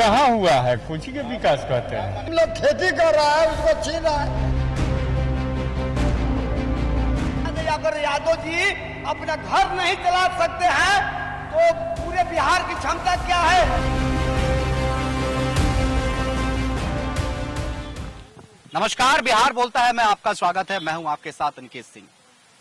कहाँ हुआ है? कुछ के विकास कहते हैं। हम लोग खेती कर रहा है, उसको छीन रहा है। अगर यादव जी अपना घर नहीं चला सकते हैं तो पूरे बिहार की क्षमता क्या है? नमस्कार, बिहार बोलता है मैं आपका स्वागत है। मैं हूं आपके साथ अनिकेत सिंह।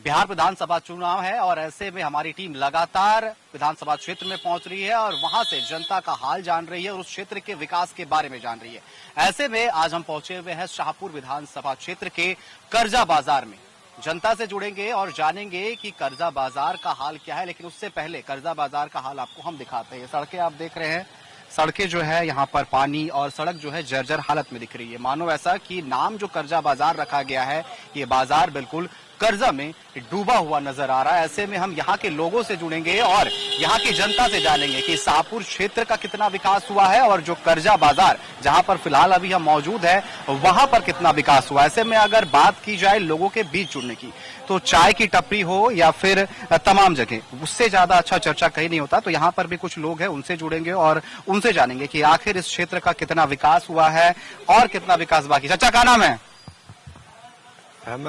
बिहार विधानसभा चुनाव है और ऐसे में हमारी टीम लगातार विधानसभा क्षेत्र में पहुंच रही है और वहां से जनता का हाल जान रही है और उस क्षेत्र के विकास के बारे में जान रही है। ऐसे में आज हम पहुंचे हुए हैं शाहपुर विधानसभा क्षेत्र के कर्जा बाजार में। जनता से जुड़ेंगे और जानेंगे कि कर्जा बाजार का हाल क्या है। लेकिन उससे पहले कर्जा बाजार का हाल आपको हम दिखाते हैं। सड़कें आप देख रहे हैं, सड़कें जो है यहाँ पर पानी और सड़क जो है जर्जर हालत में दिख रही है। मानो ऐसा कि नाम जो कर्जा बाजार रखा गया है, ये बाजार बिल्कुल कर्जा में डूबा हुआ नजर आ रहा है। ऐसे में हम यहाँ के लोगों से जुड़ेंगे और यहाँ की जनता से जानेंगे कि शाहपुर क्षेत्र का कितना विकास हुआ है और जो कर्जा बाजार जहाँ पर फिलहाल अभी हम मौजूद है वहां पर कितना विकास हुआ है। ऐसे में अगर बात की जाए लोगों के बीच जुड़ने की, तो चाय की टपरी हो या फिर तमाम जगह, उससे ज्यादा अच्छा चर्चा कहीं नहीं होता। तो यहाँ पर भी कुछ लोग हैं, उनसे जुड़ेंगे और उनसे जानेंगे कि आखिर इस क्षेत्र का कितना विकास हुआ है और कितना विकास बाकी। चाचा का नाम है? हम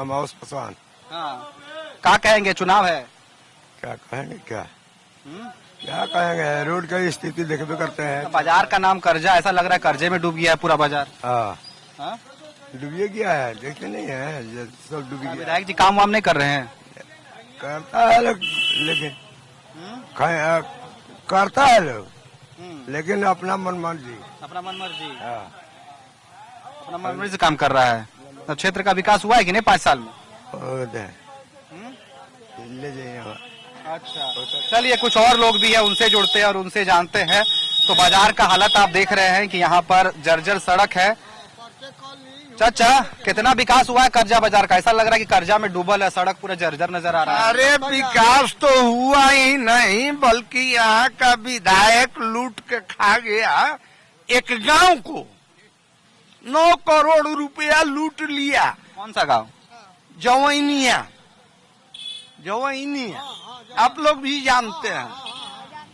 पासवान। हाँ, क्या कहेंगे? चुनाव है, क्या कहेंगे? क्या कहेंगे? रोड की स्थिति देखते करते हैं। बाजार का नाम कर्जा, ऐसा लग रहा है कर्जे में डूब गया है पूरा बाजार। हाँ, डूबिए गया है, देखते नहीं है, सब डूब गया। विधायक जी काम वाम नहीं कर रहे हैं? करता है लोग, लेकिन करता है लोग, लेकिन अपना मनमर्जी। अपना मनमर्जी? अपना मनमर्जी से काम कर रहा है। तो क्षेत्र का विकास हुआ है कि नहीं 5 साल में? ले जाइए। अच्छा, चलिए कुछ और लोग भी है, उनसे जुड़ते हैं और उनसे जानते हैं। तो बाजार का हालत आप देख रहे हैं कि यहाँ पर जर्जर सड़क है। चाचा, कितना विकास हुआ है कर्जा बाजार का? ऐसा लग रहा है कि कर्जा में डूबल है, सड़क पूरा जर्जर नजर आ रहा है। अरे विकास तो हुआ ही नहीं, बल्कि यहाँ का विधायक लूट के खा गया। एक गांव को 9 करोड़ रुपया लूट लिया। कौन सा गांव? जवैनिया। आप लोग भी जानते हैं।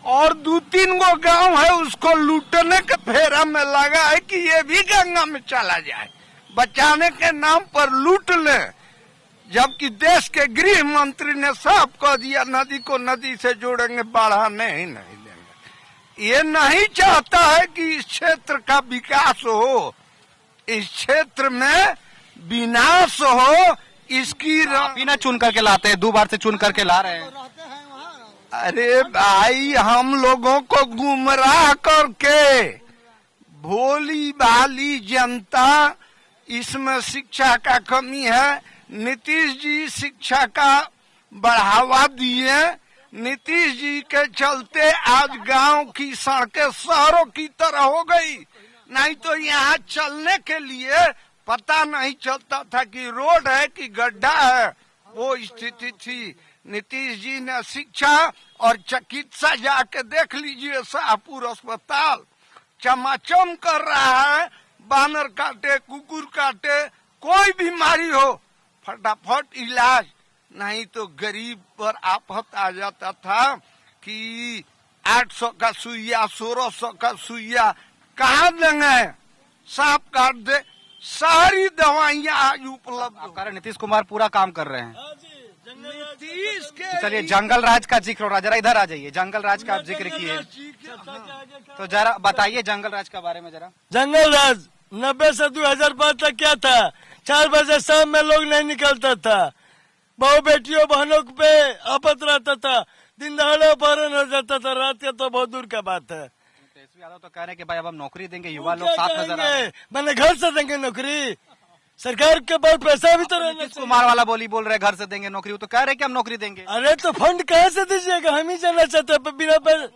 और 2-3 गो गांव है, उसको लूटने के फेरा में लगा है कि ये भी गंगा में चला जाए, बचाने के नाम पर लूट ले। जबकि देश के गृह मंत्री ने साफ कह दिया नदी को नदी से जोड़ेंगे, बढ़ाने ही नहीं देंगे। ये नहीं चाहता है कि इस क्षेत्र का विकास हो, इस क्षेत्र में विनाश हो। इसकी आप ही ना चुन करके लाते हैं, 2 बार से चुन करके ला रहे हैं। अरे भाई, हम लोगों को गुमराह करके भोली भाली जनता, इसमें शिक्षा का कमी है। नीतीश जी शिक्षा का बढ़ावा दिए। नीतीश जी के चलते आज गांव की सड़कें शहरों की तरह हो गई। नहीं तो यहाँ चलने के लिए पता नहीं चलता था कि रोड है कि गड्ढा है, वो स्थिति थी। नीतीश जी ने शिक्षा और चिकित्सा जाके देख लीजिए, शाहपुर अस्पताल चमाचम कर रहा है। बानर काटे, कुकुर काटे, कोई बीमारी हो फटाफट इलाज। नहीं तो गरीब पर आफत आ जाता था कि 800 का सुइया, 1600 का सुइया कहाँ देंगे? सांप काट दे। सारी दवाइयाँ आज उपलब्ध। नीतीश कुमार पूरा काम कर रहे हैं। नीतीश के चलिए, जंगल राज का जिक्र हो रहा, जरा इधर आ जाइए। जंगल राज का आप जिक्र किए, तो जरा बताइए जंगल राज के बारे में जरा। जंगल राज 90 से 2005 तक क्या था? 4 बजे शाम में लोग नहीं निकलता था, बहु बेटियों बहनों पे आफत रहता था, दिन दहाड़े अपहरण हो जाता था, रात के तो बहुत दूर का बात है। तेजस्वी यादव तो कह रहे हैं कि भाई अब हम नौकरी देंगे, युवा लोग साथ नजर आ रहे हैं। मैंने घर से देंगे नौकरी, सरकार के पास पैसा भी तो रहना नीतीश कुमार वाला बोल रहे घर से देंगे नौकरी, वो तो कह रहे हैं कि हम नौकरी देंगे। अरे तो फंड कहाँ से दीजिएगा? हम ही जाना चाहते हैं बिना पैसे।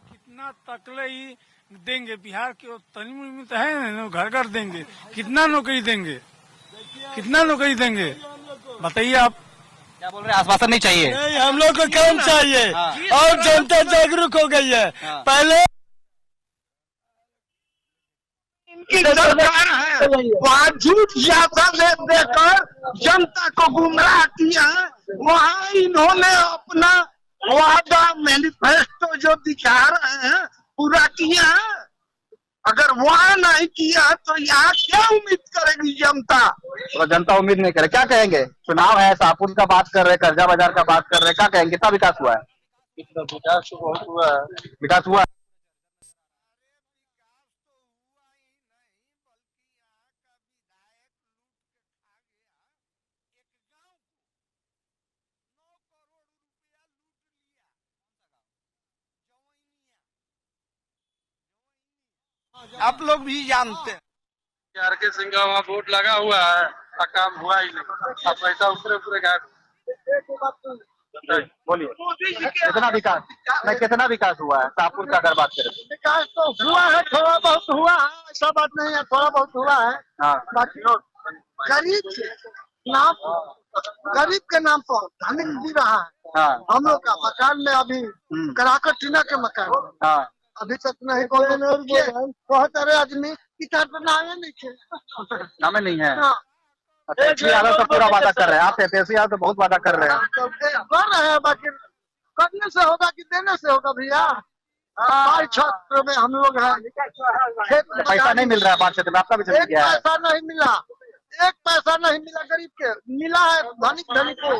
कितना तकले ही देंगे? बिहार के तनी मुनी तो है, घर घर देंगे। कितना नौकरी देंगे? कितना नौकरी देंगे बताइए आप। क्या बोल रहे हैं? आश्वासन नहीं चाहिए? नहीं, हम लोग को काम चाहिए। और जनता जागरूक हो गई है। पहले इनकी सरकार है, वहाँ झूठ ज्यादा ले देकर जनता को गुमराह किया। वहाँ इन्होंने अपना वादा मैनिफेस्टो जो दिखा रहे हैं पूरा किया है। अगर वहाँ नहीं किया तो यहाँ क्या उम्मीद करेगी जनता? तो जनता उम्मीद नहीं करे, क्या कहेंगे? चुनाव है, शाहपुर का बात कर रहे, कर्जा बाजार का बात कर रहे, क्या कहेंगे? कितना विकास हुआ है? विकास बहुत हुआ है। विकास हुआ है। आप लोग भी जानते हैं। आर के सिंह का वहाँ वोट लगा हुआ है, काम हुआ ही नहीं। अब पैसा ऊपर बोलिए कितना विकास, कितना विकास हुआ है शाहपुर का अगर बात करें तो? विकास तो हुआ है, थोड़ा बहुत हुआ है, ऐसा बात नहीं है, थोड़ा बहुत हुआ है। हाँ, बाकी गरीब के नाम, गरीब के नाम पर धनिक भी रहा है। हाँ, हम लोग का मकान में अभी कराकर टीना के मकान हाँ। अभी तक नहीं बहुत सारे आदमी इधर तो नामे नहीं थे। नामे नहीं है। हाँ। तेजस्वी यादव तो पूरा वादा कर रहे हैं, आप तेजस्वी यादव तो बहुत वादा कर रहे हैं। तो कर रहे हैं, बाकी करने से होगा कि देने से होगा भैया? हमारे क्षेत्र में हम लोग हैं, खेत में पैसा नहीं मिल रहा है 5 क्षेत्र में, आपका भी चल एक गया है। पैसा नहीं मिला, एक पैसा नहीं मिला गरीब के, मिला है धनिक को।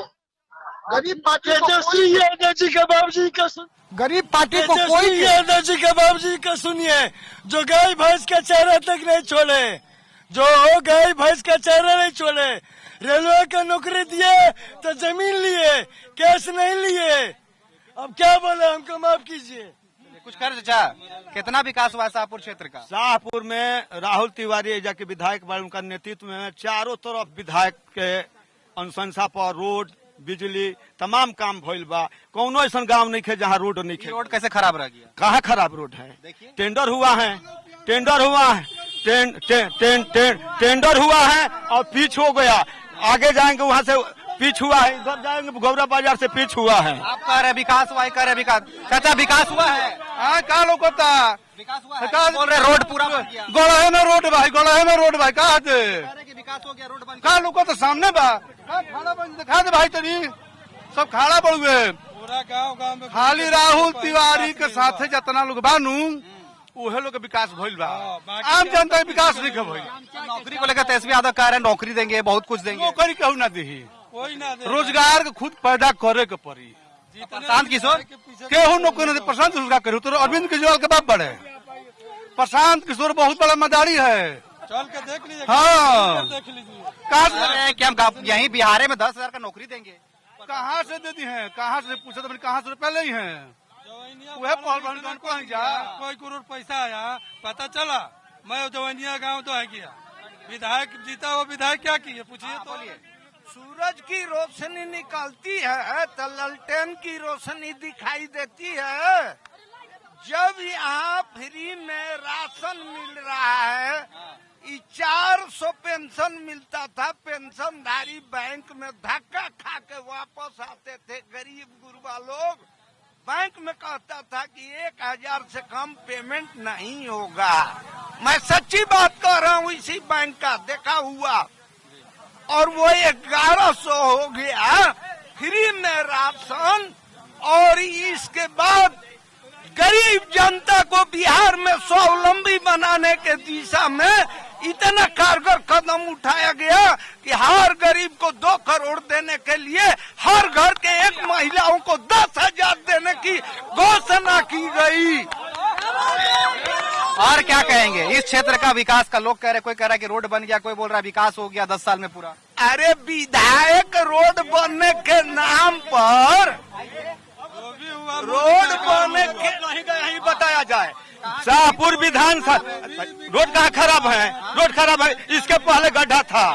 गरीब पार्टी तेजस्वी यादव जी के बाबू जी का गरीब पार्टी को तेजस्वी कोई यादव जी के बाबू जी का सुनिए, जो गाय भैंस का चारा तक नहीं छोड़े, जो गाय भैंस का चारा नहीं छोड़े, रेलवे का नौकरी दिए तो जमीन लिए, कैश नहीं लिए। अब क्या बोले, हमको माफ कीजिए। कुछ कर चाचा, कितना विकास हुआ है शाहपुर क्षेत्र का? शाहपुर में राहुल तिवारी एजा के विधायक बड़े, उनका नेतृत्व में चारों तरफ विधायक के अनुशंसा पर रोड, बिजली, तमाम काम भइल बा। कौनो ऐसा गांव नहीं है जहाँ रोड नहीं है। रोड कैसे खराब रह गया? कहाँ खराब रोड है? टेंडर हुआ है, टेंडर हुआ है, टेंडर हुआ है और पिच हो गया। आगे जाएंगे वहाँ से पिच हुआ है, इधर जाएंगे गौरा बाजार से पिच हुआ है। आप कह रहे विकास हुआ है, कह रहे विकास। चाचा विकास हुआ है? हाँ, का लोकता विकास हुआ है? बोल रहे रोड पूरा बन गया। गोड़ा में रोड भाई, गोड़ा में रोड भाई, कहा थे कह रहे कि विकास हो गया, रोड बन का लोग तो सामने बा खाड़ा बन दिखा दे भाई, तरी सब खाड़ा पड़ हुए। पूरा गांव में खाली राहुल तिवारी के साथे जितना लोग बानू उहे लोग के विकास भइल बा। आम जनता के विकास नहीं भइल। नौकरी को लेकर तेजस्वी यादव कह रहे हैं नौकरी देंगे, बहुत कुछ देंगे। नौकरी कहू ना दी, कोई ना दे। रोजगार के खुद पैदा करे के पड़ी। प्रशांत किशोर केहू नौकरी नहीं, प्रशांत रोजगार करू तो अरविंद केजरीवाल के बाप बड़े। प्रशांत किशोर बहुत बड़ा मदारी है। चल के देख लीजिए। हाँ, देख लीजिए। कि हम यहीं बिहार में 10,000 का नौकरी देंगे। कहाँ से दे दी है? कहाँ से पूछे तो कहाँ से पहले ही है वह पहल बन को जा। कोई करोड़ पैसा आया, पता चला मैं जवनिया गांव तो है किया, विधायक जीता वो विधायक क्या किए पूछिए तो। सूरज की रोशनी निकलती है तो ललटेन की रोशनी दिखाई देती है। जब यहाँ फ्री में राशन मिल रहा है, 400 पेंशन मिलता था, पेंशनधारी बैंक में धक्का खा के वापस आते थे। गरीब गुरबा लोग बैंक में कहता था कि 1000 से कम पेमेंट नहीं होगा। मैं सच्ची बात कर रहा हूँ, इसी बैंक का देखा हुआ, और वो 1100 हो गया फ्री में राशन। और इसके बाद गरीब जनता को बिहार में स्वावलंबी बनाने के दिशा में इतना कारगर कदम उठाया गया कि हर गरीब को 2 करोड़ देने के लिए हर घर के एक महिलाओं को 10,000 देने की घोषणा की गई। और क्या कहेंगे इस क्षेत्र का विकास का? लोग कह रहे, कोई कह रहा है कि रोड बन गया, कोई बोल रहा है विकास हो गया 10 साल में पूरा। अरे विधायक रोड बनने के नाम पर रोड बनने के नहीं गए, यही बताया जाए। शाहपुर विधानसभा रोड कहाँ खराब है? रोड खराब है, इसके पहले गड्ढा था,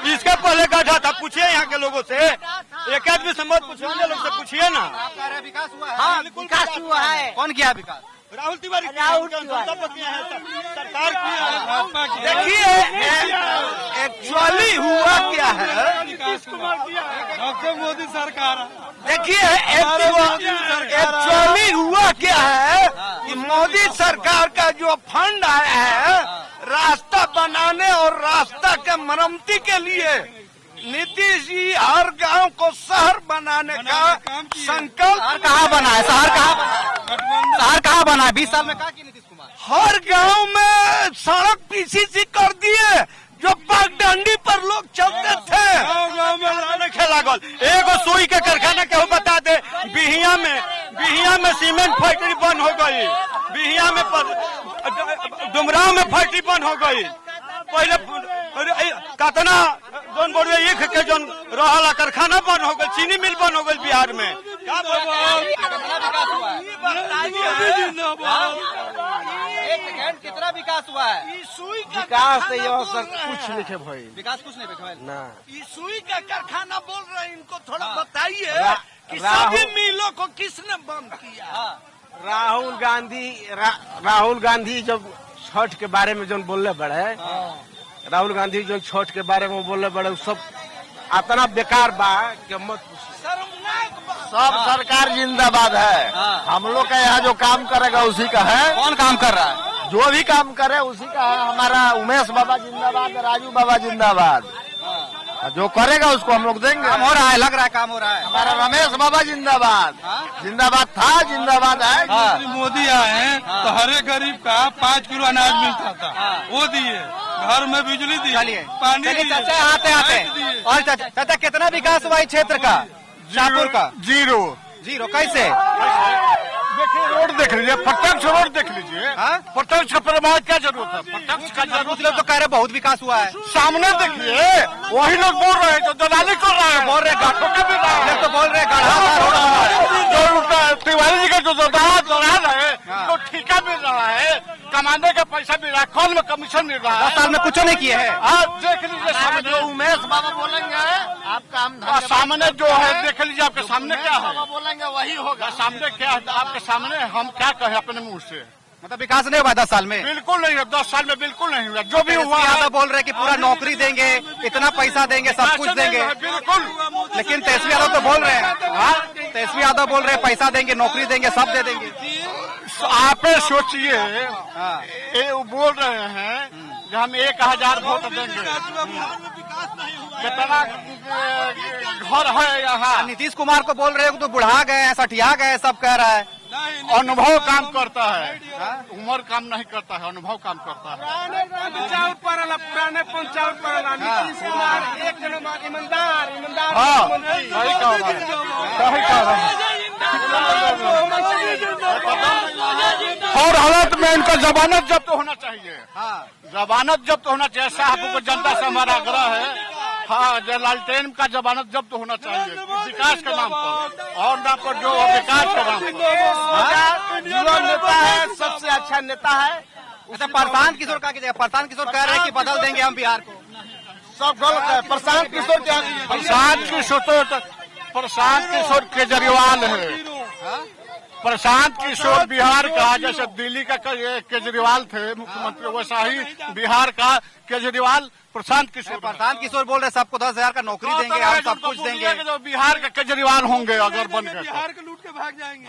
इसके पहले गड्ढा था। पूछिए यहाँ के लोगों से, एक आदमी से मत पूछिए, अन्य लोग से पूछिए ना। आप कह रहे हैं विकास हुआ है? हाँ, विकास हुआ है। कौन किया विकास? राहुल तिवारी, राहुल सरकार की। देखिए एक्चुअली हुआ क्या है, डॉक्टर मोदी सरकार। देखिए एक्चुअली हुआ क्या है कि मोदी सरकार का जो फंड आया है रास्ता बनाने और रास्ता के मरम्मती के लिए, नीतीश जी हर गांव को शहर बनाने का संकल्प। शहर कहाँ बना है? शहर कहाँ क्या बना है 20 साल में, क्या किया नीतीश कुमार? हर गांव में सड़क पीसीसी कर दिए, जो पगडंडी पर लोग चलते थे। गाँव में लाने खेला गोल एगो सुई के कारखाना केहू बता दे। बिहिया में सीमेंट फैक्ट्री बंद हो गई, बिहिया में डुमराव में फैक्ट्री बंद हो गई। पहले कतना जोन बोल ईख के जोन रहला कारखाना बंद हो गई, चीनी मिल बंद हो गई बिहार में। कितना विकास हुआ है? एक सेकंड, कितना विकास हुआ है? विकास तो यहाँ सर कुछ लिखे भाई, विकास कुछ नहीं देखा ना। सुई का कारखाना बोल रहे हैं, इनको थोड़ा बताइए कि सभी मिलों को किसने बंद किया? राहुल गांधी जब छठ के बारे में जो बोलने बड़े, राहुल गांधी जो छठ के बारे में बोलने बड़े, सब इतना बेकार बा कि मत पूछिए। सब सरकार जिंदाबाद है। हम लोग का यहाँ जो काम करेगा उसी का है। कौन काम कर रहा है? जो भी काम करे उसी का है। हमारा उमेश बाबा जिंदाबाद, राजू बाबा जिंदाबाद। जो करेगा उसको हम लोग देंगे। काम हो रहा है, लग रहा है काम हो रहा है। हमारा रमेश बाबा जिंदाबाद, जिंदाबाद था, जिंदाबाद है। मोदी आए हैं तो हर एक गरीब का 5 किलो अनाज मिलता था, वो दिए। घर में बिजली दी, पानी चलिए दिए, चाचा आते दिए। और चाचा कितना विकास हुआ इस क्षेत्र का, शाहपुर का? जीरो। कैसे? देखिए रोड देख लीजिए, प्रत्यक्ष रोड देख लीजिए। प्रत्यक्ष का प्रमाण क्या जरूरत है? प्रत्यक्ष का कुछ लोग तो कह रहे बहुत विकास हुआ है। सामने देखिए, वही लोग बोल रहे हैं जो दलाली कर रहे हैं, बोल रहे घाटों के भी रहा है। तो बोल रहे गढ़ा रोड बना है। जो तिवारी जी का जो दलाल है, तो ठेका मिल रहा है, कमाने का पैसा मिल रहा है, कौन में कमीशन मिल रहा है। 10 साल में कुछ नहीं किए हैं। आप देख लीजिए सामने जो उमेश बाबा बोलेंगे, आपका हम सामने जो है देख लीजिए, आपके सामने क्या है बोलेंगे वही होगा। सामने क्या है आपके सामने, हम क्या कहें अपने मुंह से? मतलब विकास नहीं हुआ 10 साल में? बिल्कुल नहीं है, 10 साल में बिल्कुल नहीं हुआ। जो भी हुआ यादव बोल रहे कि पूरा नौकरी देंगे, इतना पैसा देंगे, सब कुछ देंगे। बिल्कुल। लेकिन तेजस्वी यादव तो बोल रहे हैं, तेजस्वी यादव बोल रहे हैं पैसा देंगे, नौकरी देंगे, सब दे देंगे। आप सोचिए, ये बोल रहे हैं कि हम 1000 वोट देंगे, कितना घर है यहाँ। नीतीश कुमार को बोल रहे हो तो बुढ़ा गए हैं, सठिया गए, सब कह रहा है। अनुभव काम करता है, उम्र काम नहीं करता है, अनुभव काम करता है। पुराने पंचायत पड़ला नीतीश कुमार एक नंबर ईमानदार हाँ, सही कह रहा है। और हालत में इनका जमानत जब्त होना चाहिए। जमानत जब्त होना चाहिए। साहब को जनता से हमारा आग्रह है। हाँ, लालटेन का जमानत जब्त होना चाहिए विकास के नाम पर, और नाम पर जो विकास के नाम पर। युवा नेता है, सबसे अच्छा नेता है। अच्छा, प्रशांत किशोर का जगह प्रशांत किशोर कह रहे हैं कि बदल देंगे हम बिहार को। सब गलत है। प्रशांत किशोर क्या? प्रशांत किशोर केजरीवाल है। प्रशांत किशोर बिहार का, जैसे दिल्ली का केजरीवाल थे मुख्यमंत्री, वैसा ही बिहार का केजरीवाल प्रशांत किशोर बोल रहे सबको 10,000 का नौकरी देंगे, हम सब कुछ देंगे। जो बिहार का केजरीवाल होंगे अगर बन गए, बिहार के लूट के भाग जाएंगे।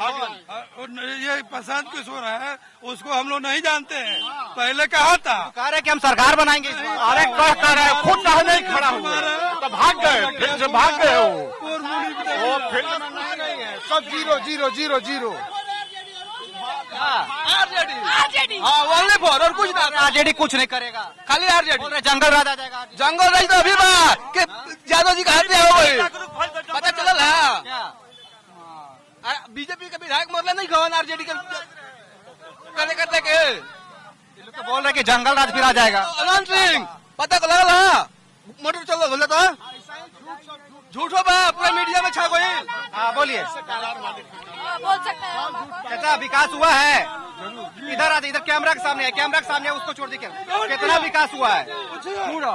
ये प्रशांत किशोर है, उसको हम लोग नहीं जानते हैं, पहले कहा था। कह रहे कि हम सरकार बनाएंगे। अरे कह रहे खुद कहा नहीं खड़ा हुआ तो भाग गए, फिर से भाग गए। वो फील्ड में नहीं है, सब जीरो। आरजेडी ओनली फॉर, और कुछ नहीं। आरजेडी कुछ नहीं करेगा, खाली आरजेडी। जंगल राज आ जाएगा। जंगल राज तो अभी बात कि यादव जी का हत्या हो गई, पता चलल है। बीजेपी के विधायक मरले नहीं गवन आरजेडी के करते के। तो बोल रहे कि जंगल राज फिर आ जाएगा। अनंत सिंह पता लगल है, मोटर चल बोले तो झूठ हो बा, पूरा मीडिया में छा गई। हाँ बोलिए। बोल सकते हैं। चाचा विकास हुआ है? इधर आ, इधर कैमरा के सामने है, कैमरा के सामने है, उसको छोड़ दीजिए। कितना विकास हुआ है? पूरा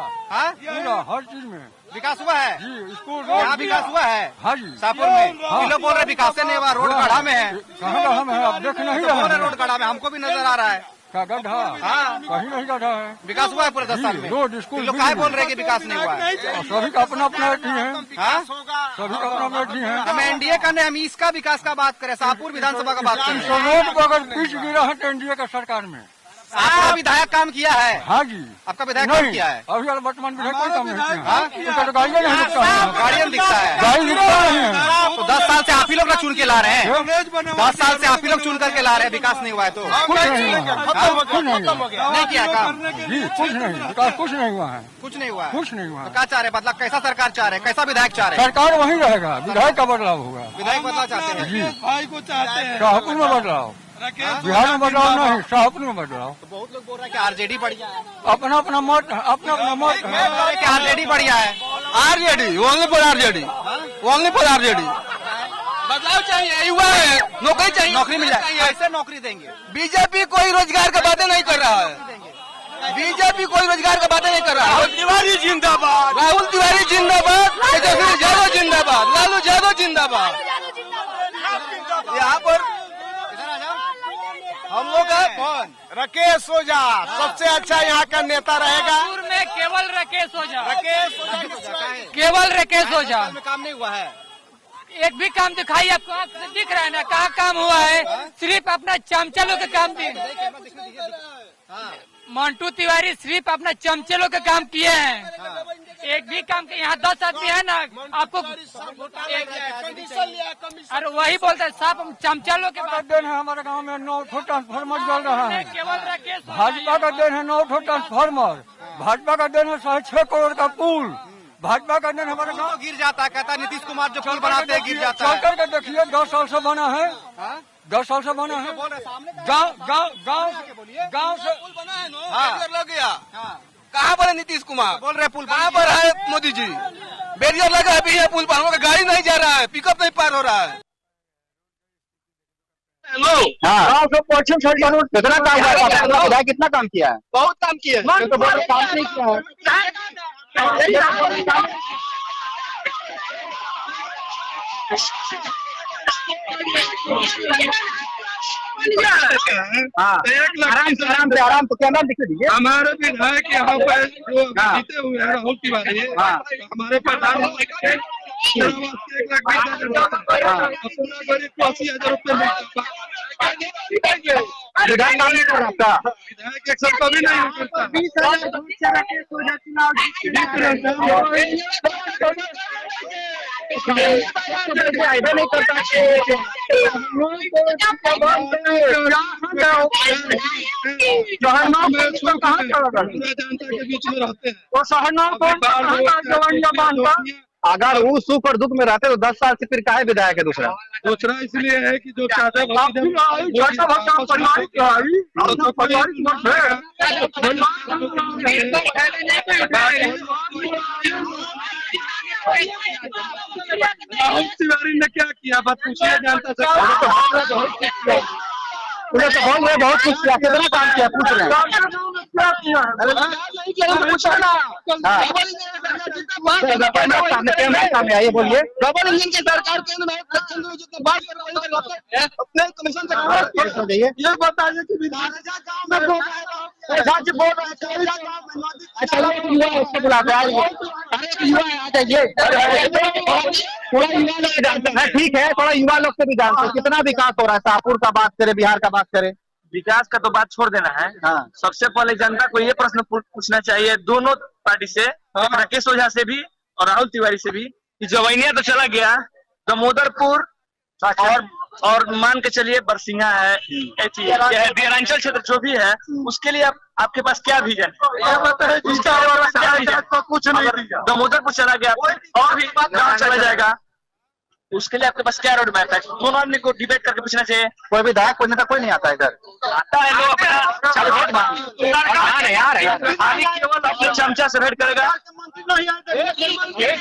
हर चीज में विकास हुआ है। स्कूल यहाँ विकास हुआ है शाहपुर में। ये लोग बोल रहे विकास नहीं हुआ, रोड गढ़ा में है। अब देख नहीं बोल रहे रोड गढ़ा में, हमको भी नजर आ रहा है। का गड्ढा हाँ, कहीं नहीं गड्ढा है। विकास हुआ है पूरे 10 साल में। रोड स्कूल लोग काहे बोल रहे हैं कि विकास नहीं हुआ है? सभी का अपना अपना है, हाँ? सभी का अपना अपना है। हम एनडीए का नहीं, हम इसका विकास का बात करें, शाहपुर विधानसभा का बात करें। रोड को अगर बीच गिरा है तो एनडीए का सरकार में आपका विधायक काम किया है? हाँ जी। आपका विधायक काम किया है? अभी वर्तमान विधायक कोई काम नहीं किया। हाँ? उसका तो गाड़ियाँ नहीं दिखता है। गाड़ियाँ दिखता है। गाड़ी दिखता नहीं है। तो 10 साल से आप ही लोग चुन के ला रहे हैं। 10 साल से आप ही लोग चुन करके ला रहे हैं, विकास नहीं हुआ है तो कुछ नहीं हुआ है। कुछ नहीं हुआ। नहीं किया काम। जी कुछ नहीं, विकास कुछ नहीं हुआ है। कुछ नहीं हुआ है। कुछ नहीं हुआ तो है। क्या चाह रहे हैं? मतलब कैसा सरकार चाह रहे हैं? कैसा विधायक चाह रहे हैं? सरकार वही रहेगा, विधायक का बदलाव होगा। विधायक बदलाव चाहते हैं? जी भाई को चाहते हैं शाहपुर में बदलाव, राकेश बिहार में बदलाव नहीं, शाहपुर में बदलाव। तो बहुत लोग बोल रहे हैं कि आरजेडी बढ़िया है। अपना अपना मत है, अपना अपना मत है। कि आरजेडी बढ़िया है। RJD only for RJD, only for RJD. बदलाव चाहिए, युवा है, नौकरी चाहिए, नौकरी मिल जाए। कैसे नौकरी देंगे? बीजेपी कोई रोजगार का बातें नहीं कर रहा है। बीजेपी कोई रोजगार का बातें नहीं कर रहा है। राहुल तिवारी जिंदाबाद, राहुल तिवारी जिंदाबाद, तेजस्वी यादव जिंदाबाद, लालू यादव जिंदाबाद। यहाँ पर हम लोग है कौन? राकेश ओझा सबसे अच्छा यहाँ का नेता रहेगा। में केवल राकेश ओझा, राकेश ओझा केवल राकेश ओझा। में काम नहीं हुआ है। एक भी काम दिखाई आपको, आपको दिख रहा है ना कहाँ काम हुआ है? सिर्फ अपना चमचा लोग का काम दिए। मंटू तिवारी सिर्फ अपना चमचे लोग का काम किए हैं। एक भी काम के यहाँ 10 आदमी है ना आपको, अरे वही बोलते हैं साहब हम चमचा लोग के बात। देन है हमारे गांव में 9 ठो ट्रांसफार्मर जल रहा है। केवल राकेश भाजपा का देन है 9 ठो ट्रांसफार्मर। भाजपा का देन है 6.5 करोड़ का पुल। भाजपा का देन हमारे गाँव गिर जाता है, कहता है नीतीश कुमार जो पुल बनाते हैं गिर जाता चल है। करके देखिए 10 साल से बना है। 10 साल से बना है। गाँव गाँव गाँव गाँव से लग गया। कहाँ पर है नीतीश कुमार? बोल रहे पुल कहाँ पर है मोदी जी? बैरियर लगा है भी है पुल पर, हम लोग का गाड़ी नहीं जा रहा है, पिकअप नहीं पार हो रहा है। गाँव से पश्चिम साइड में कितना काम हुआ है? विधायक कितना काम किया है? बहुत काम किए। तो बोल रहे काम नहीं किया है। हाँ आराम से कैमरा दिखा दीजिए। हमारे विधायक यहाँ पर जो जीते हुए हैं राहुल तिवारी, हमारे प्रधानमंत्री 1,20,000 रुपये मिलता। विधायक काम नहीं कर रहा आपका? विधायक एक सब कभी नहीं करता। 20,000 नहीं करता। जनता के बीच में रहते हैं। अगर वो सुख और दुख में रहते तो 10 साल से फिर काहे विधायक है दूसरा? दूसरा इसलिए है कि जो चाहते राहुल तिवारी ने क्या किया बात पूछिए जनता से। उन्हें तो बहुत कुछ किया, कितना काम किया पूछ रहे हैं। सामने आइए बोलिए। डबल इंजन की सरकार अपने कमीशन से ये बताइए कि ठीक है, थोड़ा युवा लोग से भी जानते हैं कितना विकास हो रहा है। शाहपुर का बात करें, बिहार का बात करें। विकास का तो बात छोड़ देना है। हाँ। सबसे पहले जनता को ये प्रश्न पूछना चाहिए दोनों पार्टी से, राकेश ओझा से भी और राहुल तिवारी से भी, कि जवैनिया तो चला गया, दामोदरपुर और मान के चलिए बरसिंगा है, दियारांचल क्षेत्र जो भी है, उसके लिए आपके पास क्या विजन है? कुछ नहीं। दामोदरपुर चला गया और भी गाँव चला जाएगा, उसके लिए आपके पास क्या रोड मैप है? दोनों आदमी को डिबेट करके पूछना चाहिए। कोई विधायक कोई नेता कोई नहीं आता इधर। आता है लोग अपना केवल अपने चमचा से भेंट करेगा। एक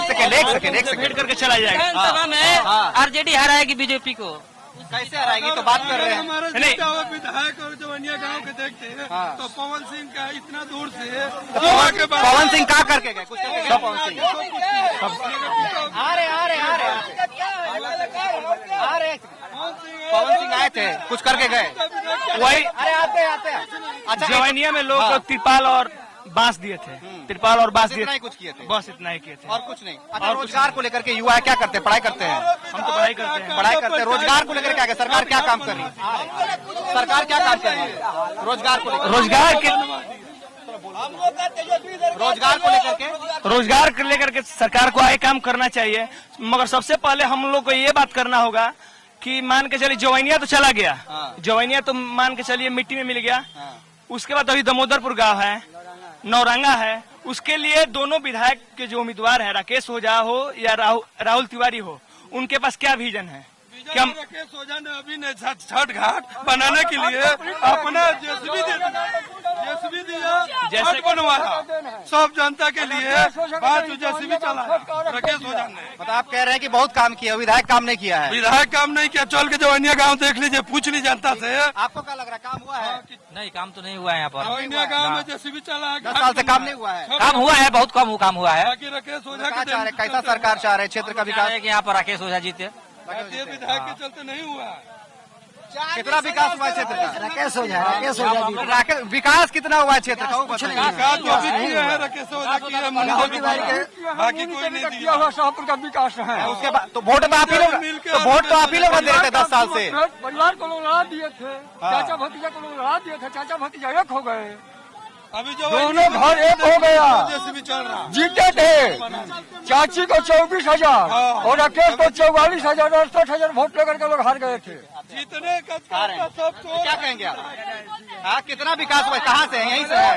सेकंड भेंट करके चला जाएगा। विधानसभा में आरजेडी हराएगी बीजेपी को। कैसे हराएगी तो बात कर रहे हैं। हमारे जीता हुआ विधायक और जवनिया गांव के देखते हैं तो पवन सिंह का इतना दूर से पवन सिंह क्या करके गए? कुछ करके गए पवन सिंह? पवन सिंह आए थे, कुछ करके गए? वही अरे आते। अच्छा जवैनिया में लोग तिरपाल और बांस दिए थे, तिरपाल और बांस दिए इतना ही थे, कुछ किए थे बस इतना ही किए थे। और कुछ नहीं। अच्छा, रोजगार को लेकर के युवा क्या करते हैं? पढ़ाई करते हैं। हम तो पढ़ाई करते हैं। पढ़ाई करते हैं। रोजगार को लेकर क्या है? सरकार क्या काम कर रही है? सरकार क्या काम कर रही है रोजगार को लेकर? रोजगार को लेकर के सरकार को आगे काम करना चाहिए, मगर सबसे पहले हम लोग को ये बात करना होगा कि मान के चलिए जवैनिया तो चला गया, जवैनिया तो मान के चलिए मिट्टी में मिल गया। उसके बाद अभी दामोदरपुर गांव है, नौरंगा है, उसके लिए दोनों विधायक के जो उम्मीदवार है, राकेश ओझा हो या राहुल तिवारी हो, उनके पास क्या विजन है? क्या राकेश ओझा ने अभी ने छठ घाट बनाने के लिए अपना जेसीबी दिया, घाट बनवाया सब जनता के लिए, बात जेसीबी चला राकेश ओझा ने। मतलब आप कह रहे हैं कि बहुत काम किया, विधायक काम नहीं किया है? विधायक काम नहीं किया। चल के जवैनिया गांव देख लीजिए, पूछ ली जनता से। आपको क्या लग रहा है, काम हुआ है? नहीं, काम तो नहीं हुआ है यहाँ पर। जवैनिया गांव में जेसीबी चला, 10 साल से काम नहीं हुआ है। काम हुआ है, बहुत कम काम हुआ है। बाकी राकेश ओझा क्या के चाह रहे, कैसा सरकार चाह रहे क्षेत्र का विकास? यहाँ पर राकेश ओझा जीते। भारतीय विधायक के चलते नहीं हुआ। कितना विकास हुआ है क्षेत्र का? राकेश ओझा विकास कितना हुआ है क्षेत्र का? कुछ नहीं। विकास जो भी किए हैं राकेश ओझा किए हैं, बाकी कोई नहीं दिया। शाहपुर का विकास है। उसके बाद तो वोट में आप ही लोग, तो वोट तो आप ही लोग दे रहे थे 10 साल से। परिवार को लोग लड़ा दिए थे, चाचा भतीजा को लोग लड़ा दिए थे, चाचा भतीजा एक हो गए, अभी जो दोनों घर एक हो गया। जेसीबी चल रहा। जीते थे, चाची को 24,000 और राकेश को 44,000, 68,000 वोट लेकर के लोग हार गए थे। जीतने का सब तो क्या कहेंगे आप? हाँ, कितना विकास हुआ है? कहाँ से है? यहीं से है?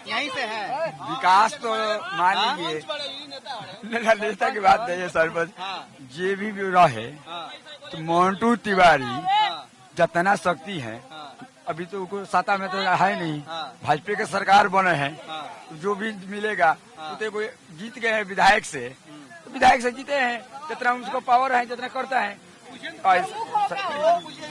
यहीं से है? विकास तो मान लीजिए नेता की बात नहीं है सरपंच, जे भी रहे तो मंटू तिवारी जितना शक्ति है, अभी तो उनको सत्ता में तो है नहीं, भाजपा के सरकार बने हैं, तो जो भी मिलेगा तो जीत गए हैं विधायक से, तो विधायक से जीते हैं, जितना उसको पावर है, जितना करता है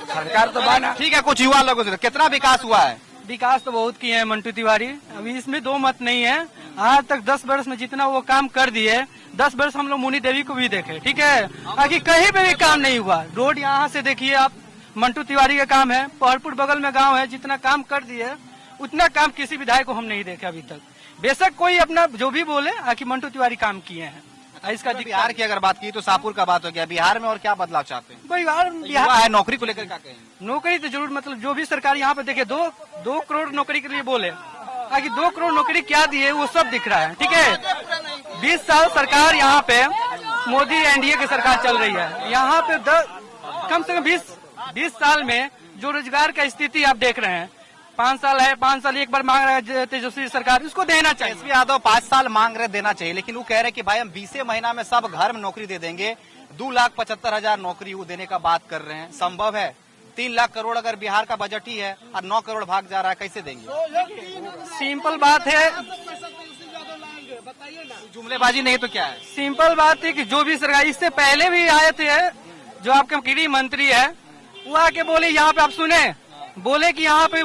सरकार तो बना। ठीक है, कुछ युवा लोगों से कितना विकास हुआ है? विकास तो बहुत किए हैं मंटू तिवारी, अभी इसमें दो मत नहीं है। आज तक 10 वर्ष में जितना वो काम कर दिए, 10 वर्ष हम लोग मुनी देवी को भी देखे, ठीक है, बाकी कहीं पे भी काम नहीं हुआ। रोड यहाँ से देखिए आप, मंटू तिवारी का काम है, पहरपुर बगल में गांव है, जितना काम कर दिए उतना काम किसी विधायक को हम नहीं देखे अभी तक। बेशक कोई अपना जो भी बोले, आखिर मंटू तिवारी काम किए हैं। इसका बिहार की अगर बात की तो शाहपुर का बात हो गया, बिहार में और क्या बदलाव चाहते हैं? बिहार है नौकरी को लेकर क्या कहेंगे? नौकरी तो जरूर, मतलब जो भी सरकार यहाँ पे देखे, 2 करोड़ नौकरी के लिए बोले, आखिर 2 करोड़ नौकरी क्या दिए वो सब दिख रहा है, ठीक है। 20 साल सरकार यहाँ पे मोदी एनडीए की सरकार चल रही है, यहाँ पे कम से कम 20 साल में जो रोजगार का स्थिति आप देख रहे हैं, 5 साल है, 5 साल एक बार मांग रहा है तेजस्वी सरकार, उसको देना चाहिए। तेजस्वी यादव 5 साल मांग रहे, देना चाहिए, लेकिन वो कह रहे कि भाई हम 20 महीना में सब घर में नौकरी दे देंगे। 2,75,000 नौकरी वो देने का बात कर रहे हैं, संभव है? 3 लाख करोड़ अगर बिहार का बजट ही है और 9 करोड़ भाग जा रहा है, कैसे देंगे? सिंपल बात है, जुमलेबाजी नहीं तो क्या है? सिंपल बात है कि जो भी सरकार, इससे पहले भी आए थे, जो आपके गृह मंत्री है, वो आके बोले यहाँ पे, आप सुने, बोले कि यहाँ पे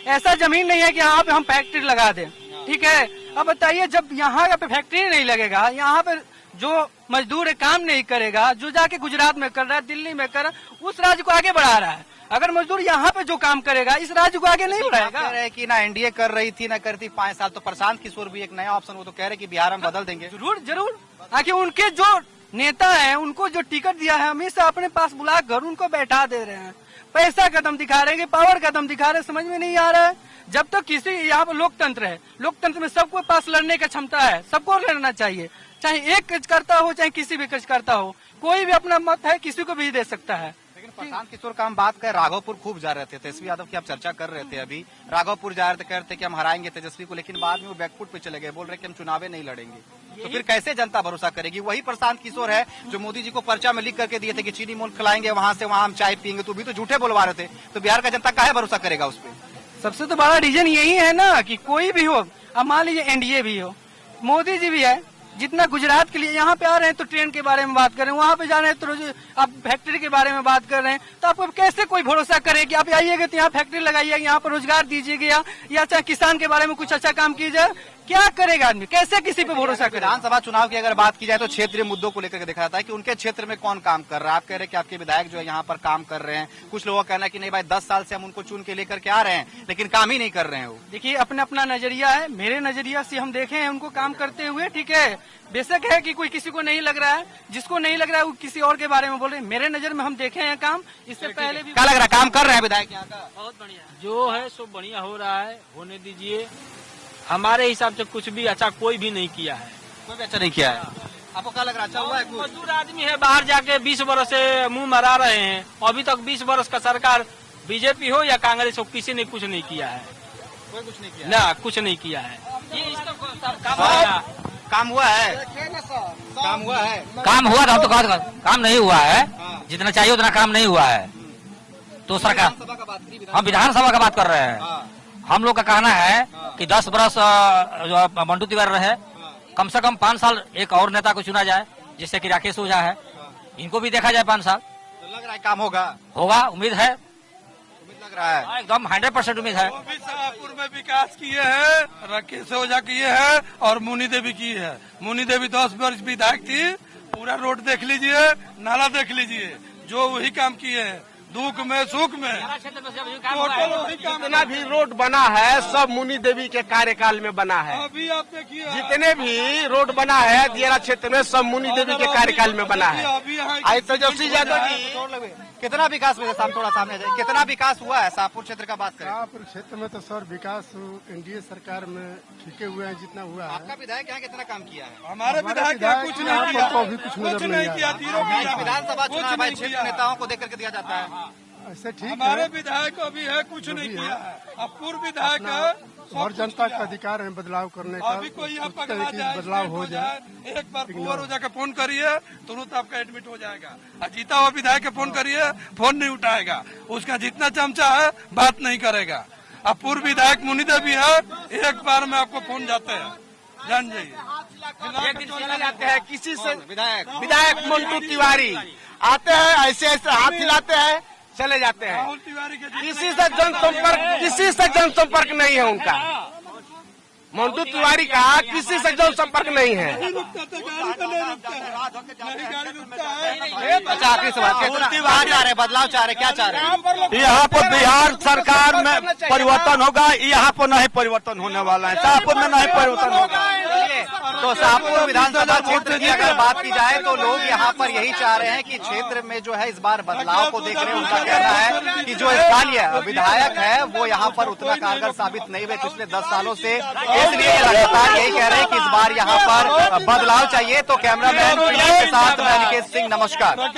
ऐसा जमीन नहीं है कि यहाँ पे हम फैक्ट्री लगा दें, ठीक है। अब बताइए, जब यहाँ पे फैक्ट्री नहीं लगेगा, यहाँ पे जो मजदूर काम नहीं करेगा, जो जाके गुजरात में कर रहा है, दिल्ली में कर रहा है, उस राज्य को आगे बढ़ा रहा है। अगर मजदूर यहाँ पे जो काम करेगा, इस राज्य को आगे नहीं बढ़ाएगा। कह रहे कि ना एनडीए कर रही थी ना करती 5 साल, तो प्रशांत किशोर भी एक नया ऑप्शन, वो तो कह रहे कि बिहार में बदल देंगे। जरूर, आखिर उनके जो नेता है, उनको जो टिकट दिया है, हमेशा अपने पास बुलाकर उनको बैठा दे रहे हैं, पैसा का दम दिखा रहे हैं, पावर का दम दिखा रहे हैं, समझ में नहीं आ रहा है। जब तक किसी यहाँ पर लोकतंत्र है, लोकतंत्र में सबको पास लड़ने का क्षमता है, सबको लड़ना चाहिए, चाहे एक कार्यकर्ता हो चाहे किसी भी कार्यकर्ता हो, कोई भी अपना मत है किसी को भी दे सकता है। लेकिन प्रशांत किशोर का हम बात कर, राघवपुर खूब जा रहे थे, तेजस्वी यादव की आप चर्चा कर रहे थे, अभी राघवपुर जा रहे थे, कह रहे थे कि हम हराएंगे तेजस्वी को, लेकिन बाद में वो बैकफुट पे चले गए, बोल रहे कि हम चुनावे नहीं लड़ेंगे। तो फिर कैसे जनता भरोसा करेगी? वही प्रशांत किशोर है जो मोदी जी को पर्चा में लिख करके दिए थे कि चीनी मोल खिलाएंगे, वहां से वहां हम चाय पियेंगे, तो भी तो झूठे बोलवा रहे थे। तो बिहार का जनता काहे भरोसा करेगा उस पर? सबसे तो बड़ा रीजन यही है ना कि कोई भी हो, अब मान लीजिए एनडीए भी हो, मोदी जी भी है, जितना गुजरात के लिए यहाँ पे आ रहे हैं तो ट्रेन के बारे में बात कर रहे हैं, वहाँ पे जा रहे हैं तो आप फैक्ट्री के बारे में बात कर रहे हैं, तो आपको कैसे कोई भरोसा करे कि आप आइएगा तो यहाँ फैक्ट्री लगाइएगा, यहाँ पर रोजगार दीजिएगा, या चाहे किसान के बारे में कुछ अच्छा काम कीजिए, क्या करेगा आदमी, कैसे किसी पे भरोसा करे? विधानसभा चुनाव की अगर बात की जाए तो क्षेत्रीय मुद्दों को लेकर के देखा जाता है कि उनके क्षेत्र में कौन काम कर रहा है। आप कह रहे हैं कि आपके विधायक जो है यहाँ पर काम कर रहे हैं, कुछ लोगों का कहना है कि नहीं भाई 10 साल से हम उनको चुन के लेकर के आ रहे हैं लेकिन काम ही नहीं कर रहे हैं वो। देखिए अपना अपना नजरिया है, मेरे नजरिया से हम देखे हैं उनको काम करते हुए, ठीक है। बेशक है कि कोई किसी को नहीं लग रहा है, जिसको नहीं लग रहा है वो किसी और के बारे में बोल रहे हैं। मेरे नजर में हम देखे हैं काम, इससे पहले भी। क्या लग रहा है, काम कर रहे हैं विधायक यहाँ का? बहुत बढ़िया जो है सो बढ़िया हो रहा है, होने दीजिए। हमारे हिसाब से कुछ भी अच्छा कोई भी नहीं किया है। कोई भी अच्छा नहीं किया है। आपको क्या लग रहा है, अच्छा हुआ है कुछ? मजदूर आदमी है, बाहर जाके 20 वर्ष से मुंह मरा रहे हैं। अभी तक 20 वर्ष का सरकार बीजेपी हो या कांग्रेस हो, किसी ने कुछ नहीं किया है। कोई कुछ नहीं किया ना कुछ नहीं किया है। ये इसका काम हुआ है, काम हुआ है। काम हुआ था, हम तो कहा काम नहीं हुआ है, जितना चाहिए उतना काम नहीं हुआ है। तो सरकार, हम विधानसभा का बात कर रहे हैं। हम लोग का कहना है कि 10 बरस जो मंटू तिवारी रहे, कम से कम 5 साल एक और नेता को चुना जाए, जिससे कि राकेश ओझा है, इनको भी देखा जाए 5 साल। तो लग रहा है काम होगा, उम्मीद है, लग रहा है एकदम 100% उम्मीद है। वो भी शाहपुर में विकास किए हैं, राकेश ओझा किए हैं और मुनी देवी की है। मुनी देवी 10 वर्ष विधायक थी, पूरा रोड देख लीजिए, नाला देख लीजिए, जो वही काम किए हैं, दुख में सुख में टोटल वही काम। जितना भी रोड बना है सब मुनि देवी के कार्यकाल में बना है। अभी आप देखिए, जितने भी रोड बना है दियारा क्षेत्र में सब मुनि देवी के कार्यकाल में बना है। अभी यहाँ आई तेजस्वी यादव जी कितना विकास हुआ है? थोड़ा सामने जाए, कितना विकास हुआ है शाहपुर क्षेत्र का बात करें? शाहपुर क्षेत्र में तो सर विकास एनडीए सरकार में ठीके हुए हैं जितना हुआ है। आपका विधायक यहाँ कितना काम किया है? हमारे विधायक विधायक कुछ यहाँ नहीं पर किया, तो अभी कुछ नजर कुछ नहीं नहीं आ किया, रहा। जीरो किया। विधानसभा कुछ चुनाव नहीं क्षेत्र किया। नेताओं को देकर के दिया जाता है। ऐसे ठीक हमारे है, विधायक अभी है, कुछ नहीं किया है। अब पूर्व विधायक है, सब और कुछ जनता किया का है। अधिकार है बदलाव करने का। अभी कोई यहाँ सोचते पकड़ा हैं कि जाए, बदलाव हो जाए। एक बार कुंवर हो जाकर फोन करिए, तुरंत आपका एडमिट हो जाएगा। और जीता हुआ विधायक के फोन करिए, फोन नहीं उठाएगा, उसका जितना चमचा है बात नहीं करेगा। अब पूर्व विधायक मुनि देवी है, एक बार में आपको फोन जाते हैं, जान जाइए। एक दिन चले जाते हैं किसी से, विधायक मंटू तिवारी आते हैं, ऐसे ऐसे हाथ हिलाते हैं, चले जाते हैं। राहुल तिवारी के किसी से जनसंपर्क नहीं है उनका। मंटू तिवारी का किसी से जनसंपर्क नहीं है। गाड़ी पे नहीं रुकता है, नहीं गाड़ी रुकता है। अच्छा आखिरी सवाल, कितना चाह रहे, बदलाव चाह रहे, क्या चाह रहे हैं? यहाँ पर बिहार सरकार में परिवर्तन होगा, यहाँ पर नहीं परिवर्तन होने वाला है। शाहपुर में नहीं परिवर्तन होगा। तो शाहपुर विधानसभा क्षेत्र की अगर बात की जाए तो लोग यहाँ पर यही चाह रहे हैं कि क्षेत्र में जो है इस बार बदलाव को देख रहे हैं। उनका कहना है कि जो स्थानीय विधायक है वो यहाँ पर उतना कारगर साबित नहीं हुए पिछले 10 सालों से, इसलिए लगातार यही कह रहे हैं कि इस बार यहाँ पर बदलाव चाहिए। तो कैमरामैन के साथ मैं निकेश सिंह, नमस्कार।